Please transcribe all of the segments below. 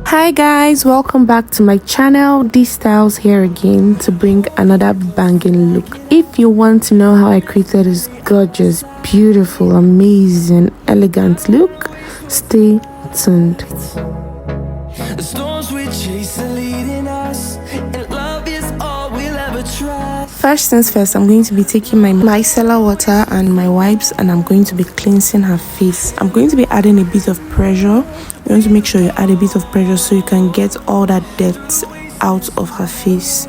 Hi guys, welcome back to my channel. D-Styles here again to bring another banging look. If you want to know how I created this gorgeous, beautiful, amazing, elegant look, stay tuned. The storms we chase are leading us, and love is all we'll ever try. First things first, I'm going to be taking my micellar water and my wipes, and I'm going to be cleansing her face. I'm going to be adding a bit of pressure. You want to make sure you add a bit of pressure so you can get all that dirt out of her face.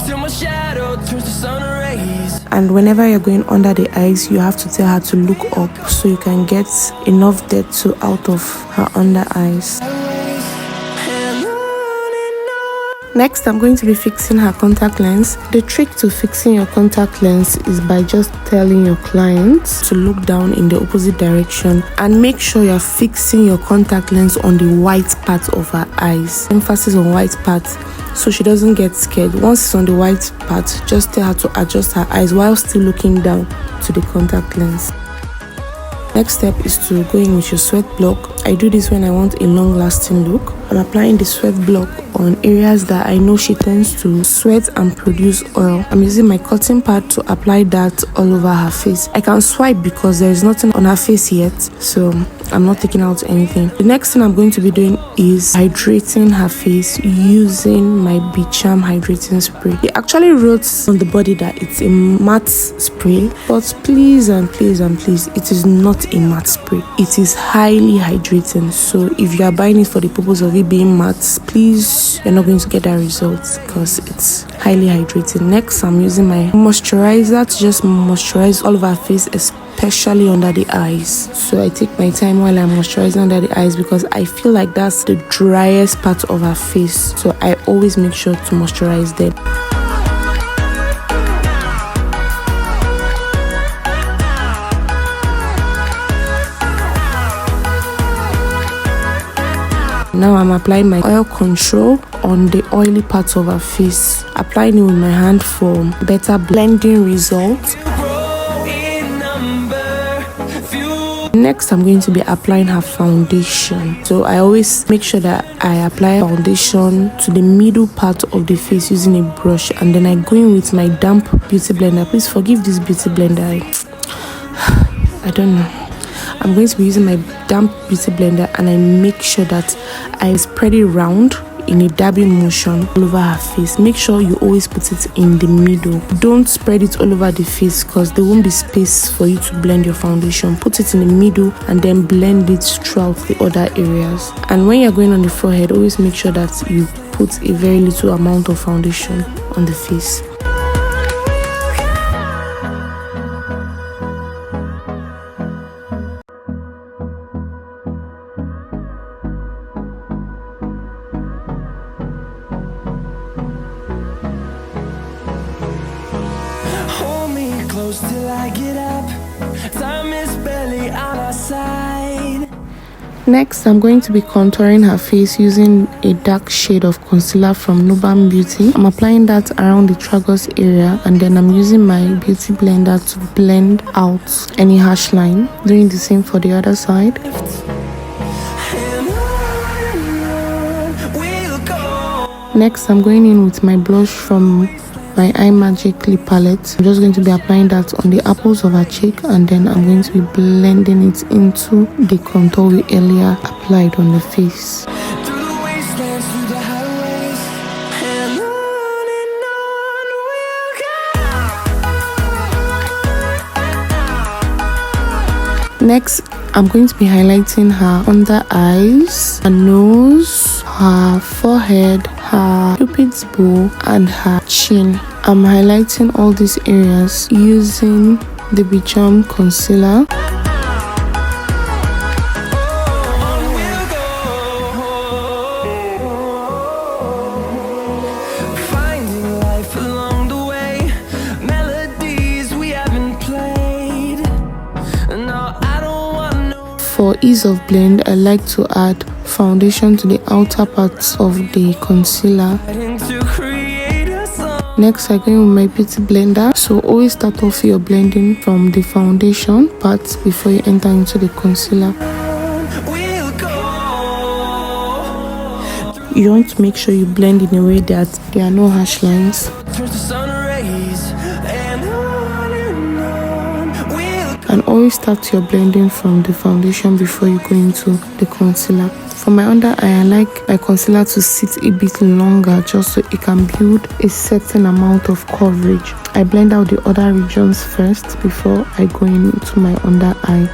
Till my shadow turns to sun rays. And whenever you're going under the eyes, you have to tell her to look up so you can get enough dirt out of her under eyes. Next, I'm going to be fixing her contact lens. The trick to fixing your contact lens is by just telling your client to look down in the opposite direction and make sure you're fixing your contact lens on the white part of her eyes. Emphasis on white part so she doesn't get scared. Once it's on the white part, just tell her to adjust her eyes while still looking down to the contact lens. Next step is to go in with your sweat block. I do this when I want a long-lasting look. I'm applying the sweat block on areas that I know she tends to sweat and produce oil. I'm using my cotton pad to apply that all over her face. I can swipe because there is nothing on her face yet, so I'm not taking out anything. The next thing I'm going to be doing is hydrating her face using my Bicham hydrating spray. It actually wrote on the body that it's a matte spray, but please and please and please, it is not a matte spray. It is highly hydrating, so if you are buying it for the purpose of it being matte, please, you're not going to get that result because it's highly hydrating. Next, I'm using my moisturizer to just moisturize all of her face, especially under the eyes. So I take my time while I'm moisturizing under the eyes because I feel like that's the driest part of her face, so I always make sure to moisturize them. Now I'm applying my oil control on the oily parts of her face, applying it with my hand for better blending results. Next, I'm going to be applying her foundation. So I always make sure that I apply foundation to the middle part of the face using a brush, and then I go in with my damp beauty blender. Please forgive this beauty blender. I don't know. I'm going to be using my damp beauty blender, and I make sure that I spread it round in a dabbing motion all over her face. Make sure you always put it in the middle. Don't spread it all over the face because there won't be space for you to blend your foundation. Put it in the middle and then blend it throughout the other areas. And when you're going on the forehead, always make sure that you put a very little amount of foundation on the face. Close till I get up. Time is barely on our side. Next, I'm going to be contouring her face using a dark shade of concealer from Nubam Beauty. I'm applying that around the tragus area, and then I'm using my beauty blender to blend out any harsh line. Doing the same for the other side. Next, I'm going in with my blush from my iMagic lip palette. I'm just going to be applying that on the apples of her cheek, and then I'm going to be blending it into the contour we earlier applied on the face. Next, I'm going to be highlighting her under eyes, her nose, her forehead, her cupid's bow, and her chin. I'm highlighting all these areas using the Bicham concealer. Finding life along the way, melodies we haven't played. No, I don't want no. For ease of blend, I like to add foundation to the outer parts of the concealer. Next, I go in with my beauty blender. So always start off your blending from the foundation part before you enter into the concealer. We'll go You want to make sure you blend in a way that there are no harsh lines. Turns to sun rays, and on we'll And always start your blending from the foundation before you go into the concealer. For my under eye, I like my concealer to sit a bit longer just so it can build a certain amount of coverage. I blend out the other regions first before I go into my under eye.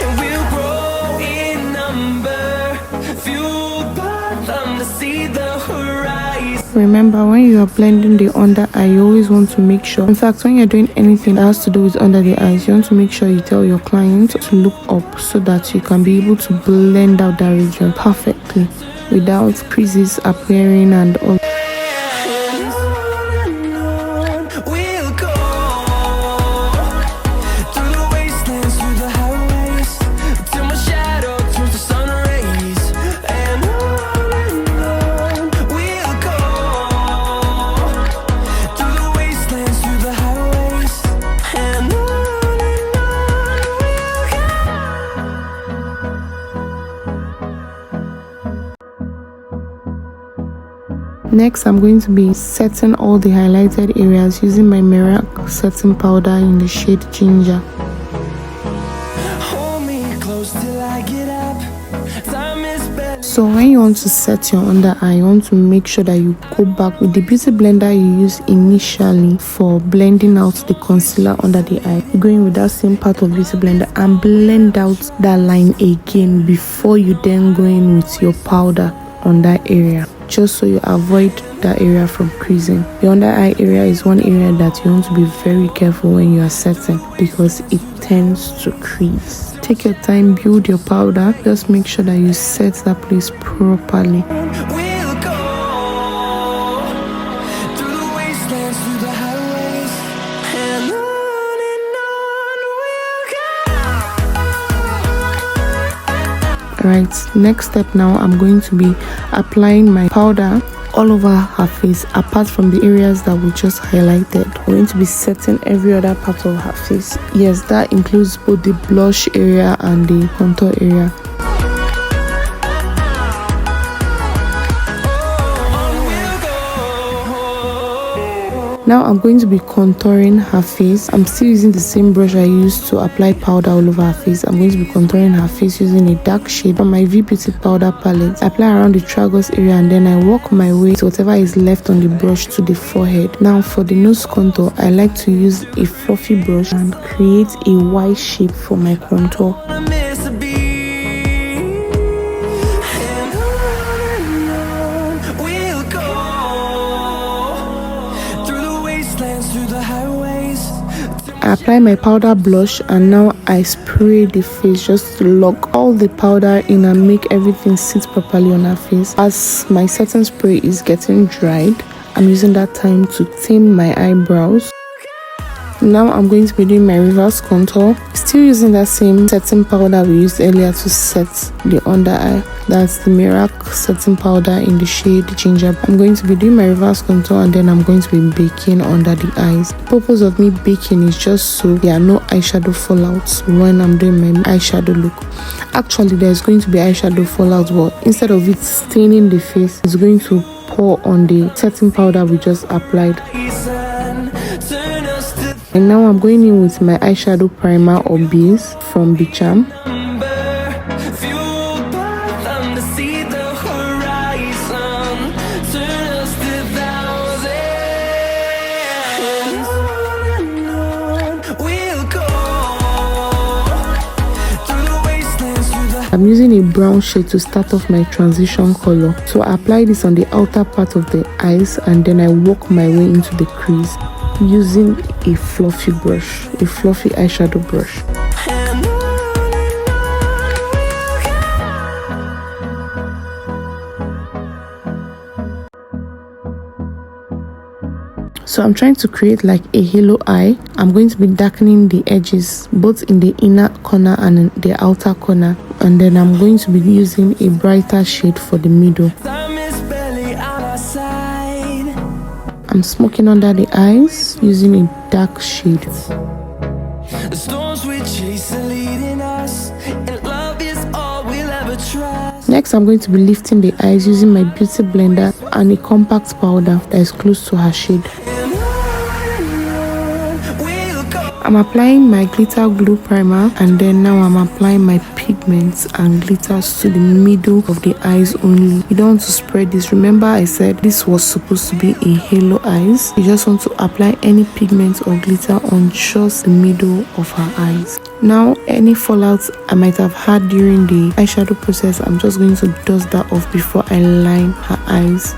and we'll grow in number, fueled by them to see the horizon. Remember, when you are blending the under eye, you always want to make sure, in fact, when you're doing anything that has to do with under the eyes, you want to make sure you tell your client to look up so that you can be able to blend out that region perfectly without creases appearing and all. And on we'll go, through the wastelands, through the highways, till my shadow turns to sun rays. And on we'll go, through the wastelands, through the highways. And on Next, I'm going to be setting all the highlighted areas using my Mirac setting powder in the shade Ginger. hold me close till I get up. Time is better. So when you want to set your under eye, you want to make sure that you go back with the beauty blender you used initially for blending out the concealer under the eye. You go in with that same part of beauty blender and blend out that line again before you then go in with your powder on that area, just so you avoid that area from creasing. The under eye area is one area that you want to be very careful when you are setting because it tends to crease. Take your time, build your powder, just make sure that you set that place properly. We'll go through the wastelands, through the highways, and on we'll go. Right, next step now, I'm going to be applying my powder all over her face apart from the areas that we just highlighted. We're going to be setting every other part of her face. Yes, that includes both the blush area and the contour area. Now I'm going to be contouring her face. I'm still using the same brush I used to apply powder all over her face. I'm going to be contouring her face using a dark shade from my V Beauty powder palette. I apply around the tragus area and then I work my way to whatever is left on the brush to the forehead. Now for the nose contour, I like to use a fluffy brush and create a Y shape for my contour. I miss a beat. And on we'll go through the wastelands, through the highways. I apply my powder blush and now I spray the face just to lock all the powder in and make everything sit properly on her face. As my setting spray is getting dried, I'm using that time to tame my eyebrows. Now I'm going to be doing my reverse contour, still using that same setting powder we used earlier to set the under eye. That's the Mirac setting powder in the shade Ginger. I'm going to be doing my reverse contour and then I'm going to be baking under the eyes. The purpose of me baking is just so there are no eyeshadow fallouts when I'm doing my eyeshadow look. Actually, there's going to be eyeshadow fallouts, but instead of it staining the face, it's going to pour on the setting powder we just applied. Turn us to And now I'm going in with my eyeshadow primer or base from Bicham. ember, fueled by them to see the horizon. Turn us to thousands. And on we'll go through the wastelands, through the I'm using a brown shade to start off my transition color. So I apply this on the outer part of the eyes and then I work my way into the crease using a fluffy brush, a fluffy eyeshadow brush. and on So I'm trying to create like a halo eye. I'm going to be darkening the edges both in the inner corner and in the outer corner, and then I'm going to be using a brighter shade for the middle. time is barely on our side. I'm smoking under the eyes using a dark shade. The storms we chase are leading us, and love is all we'll ever trust. Next, I'm going to be lifting the eyes using my beauty blender and a compact powder that is close to her shade. And on we'll go. I'm applying my glitter glue primer, and then now I'm applying my pigments and glitters to the middle of the eyes only. You don't want to spread this. Remember I said this was supposed to be a halo eyes. You just want to apply any pigment or glitter on just the middle of her eyes. Now any fallouts I might have had during the eyeshadow process, I'm just going to dust that off before I line her eyes.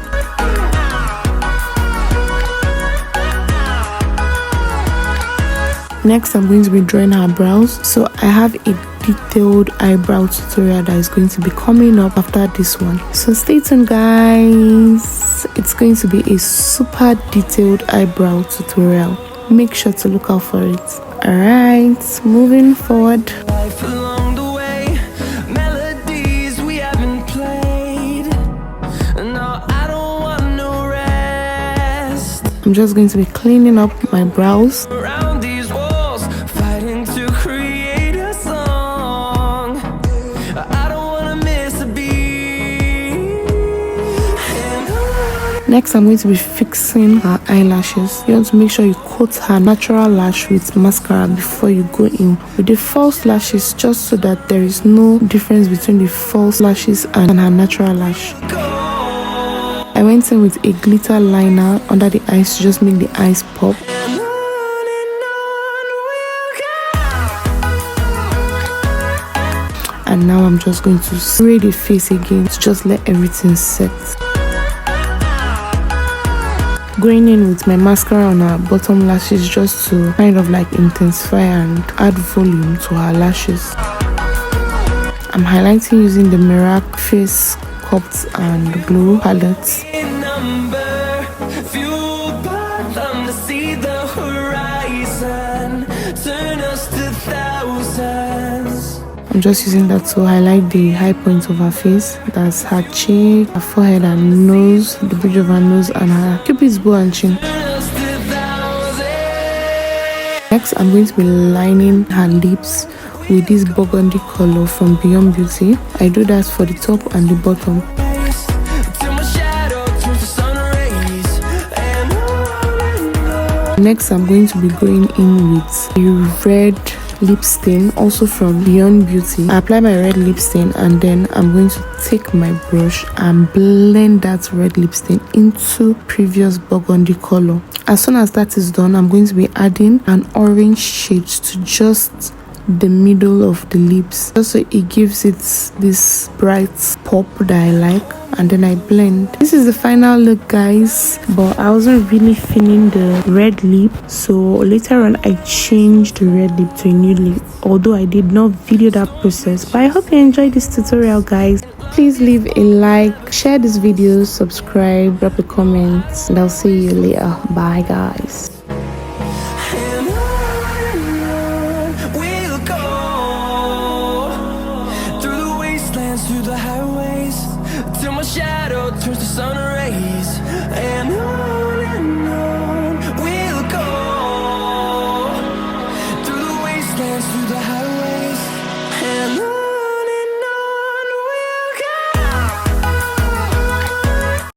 Next, I'm going to be drawing her brows. So I have a detailed eyebrow tutorial that is going to be coming up after this one. So stay tuned, guys. It's going to be a super detailed eyebrow tutorial. Make sure to look out for it. Alright, moving forward. Life along the way, melodies we haven't played. No, I don't want no rest. I'm just going to be cleaning up my brows. Around these walls, fighting to create a song. I don't wanna miss a beat. And on. Next, I'm going to be fixing her eyelashes. You want to make sure you coat her natural lash with mascara before you go in with the false lashes, just so that there is no difference between the false lashes and her natural lash. I went in with a glitter liner under the eyes to just make the eyes pop. And on we'll go. And now I'm just going to spray the face again to just let everything set. Going in with my mascara on her bottom lashes just to kind of like intensify and add volume to her lashes. I'm highlighting using the Mirac Face Sculpt and Glow palette. Number fueled by them to see the horizon, turn us to thousands. I'm just using that to highlight the high points of her face. That's her cheek, her forehead and nose, the bridge of her nose, and her cupid's bow and chin. Turn us to thousands. Next, I'm going to be lining her lips with this burgundy color from Beyond Beauty. I do that for the top and the bottom. Till my shadow turns to sun rays. And on. Next, I'm going to be going in with a red lip stain, also from Beyond Beauty. I apply my red lip stain, and then I'm going to take my brush and blend that red lip stain into previous burgundy color. As soon as that is done, I'm going to be adding an orange shade to just the middle of the lips, just so it gives it this bright pop that I like, and then I blend. This is the final look, guys, but I wasn't really feeling the red lip, so later on I changed the red lip to a nude lip, although I did not video that process. But I hope you enjoyed this tutorial, guys. Please leave a like, share this video, subscribe, drop a comment, and I'll see you later. Bye, guys.